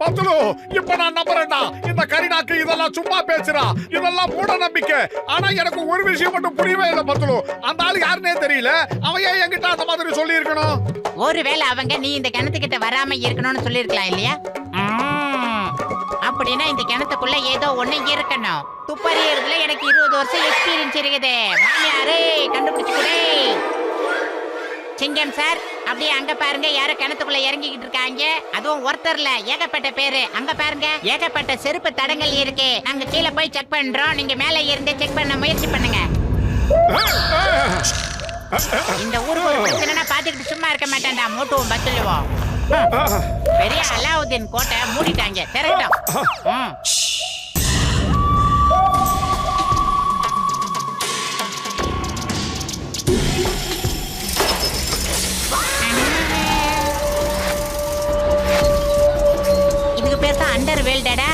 பத்துலு, இப்ப நான் நம்புறேன்டா. இந்த கரீனாக்கு இதெல்லாம் சும்மா பேசுறா, இதெல்லாம் மூட நம்பிக்கை. ஆனா எனக்கு ஒரு விஷயம் மட்டும் புரியவே இல்லை பத்துலு. அந்த ஆளு யாருன்னே தெரியல. அவன் ஏன் என்கிட்ட அந்த மாதிரி சொல்லி இருக்கணும்? ஒருவேளை அவங்க நீ இந்த கிணத்துக்கிட்ட வராம இருக்கணும்னு சொல்லிருக்கலாம் இல்லையா? அப்படின்னா இந்த கிணத்துக்குள்ள ஏதோ ஒண்ணு இருக்கணும். துப்பறியறதுல எனக்கு 20 வருஷம் எக்ஸ்பீரியன்ஸ் இருக்குது. மாமியாரே கண்டுபிடிச்சு கொடு. சிங்கம் சார், அப்படியே அங்க பாருங்க, யாரோ கிணத்துக்குள்ள இறங்கிக்கிட்டு இருக்காங்க. அதுவும் ஒருத்தர்ல ஏகப்பட்ட பேரு. அங்க பாருங்க, ஏகப்பட்ட செருப்பு தடங்கள் இருக்கு. நாங்க கீழே போய் செக் பண்றோம், நீங்க மேல இருந்து செக் பண்ண முயற்சி பண்ணுங்க. இந்த ஊருக்கு ஒரு பிரச்சனைனா பாத்துக்கிட்டு சும்மா இருக்க மாட்டேன்டா. மூட்டுவோம் பத்துலுவோம். பெரிய அலாவுதீன் கோட்டை மூடிட்டாங்க. திறக்கட்டும். இதுக்கு பேர் தான் அண்டர் வேல்டடா.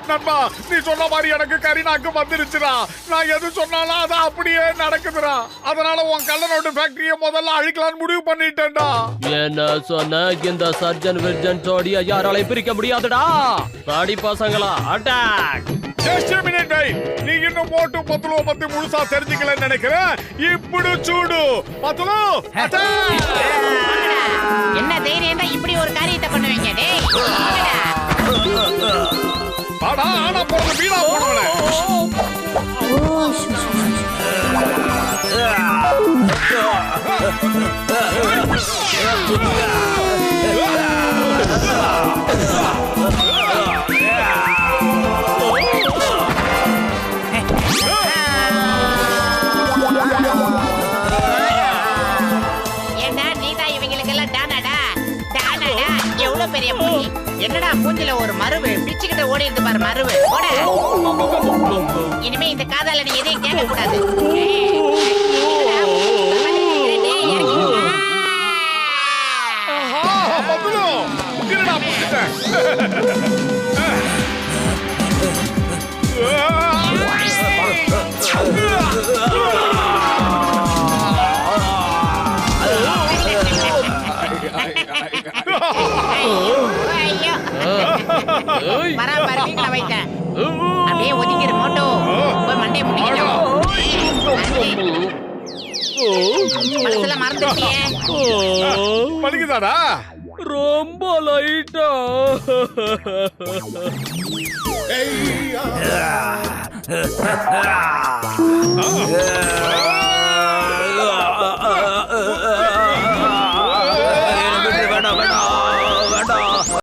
நண்பா, நீ சொன்ன மாதிரி எனக்கு கரீனாக்கு வந்துருச்சுடா. நான் எது சொன்னாலும் அது அப்படியே நடக்குதுடா. அதனால உன் கள்ளநோட்டு ஃபேக்டரியை முதல்ல அழிக்கலாம்னு முடிவு பண்ணிட்டேன்டா. என்ன சொன்ன? இந்த சர்ஜன் விர்ஜன் ஜோடியா யாராலையும் பிரிக்க முடியாதுடா. பாடி பசங்களா, அட்டாக்! Just a minute, நீ இன்னும் மோட்டு பத்துலுவ பத்தி முழுசா தெரிஞ்சுக்கலன்னு நினைக்கிறேன். இப்படி சூடு பத்துலு. என்ன தைரியம் தான் இப்படி ஒரு காரியத்தை பண்ணுவீங்க? டேய் ஆனா ஆனா போறது வீணா போனவனே. பெரிய மூஞ்சி. என்னடா மூஞ்சில ஒரு மருவு பிச்சுக்கிட்ட ஓடி இருந்து பாரு. மருவு ஓட. இனிமே இந்த காதால நீ எதையும் கேட்க கூடாது. பரவாயில்ல வைத்தேன். அப்படியே ஒதுங்கிரு மோட்டோ. போய் மண்டையை முடிக்கணும். மனசுல மறந்துட்டியே. பலிக்குதாடா? ரொம்ப லைட்டா.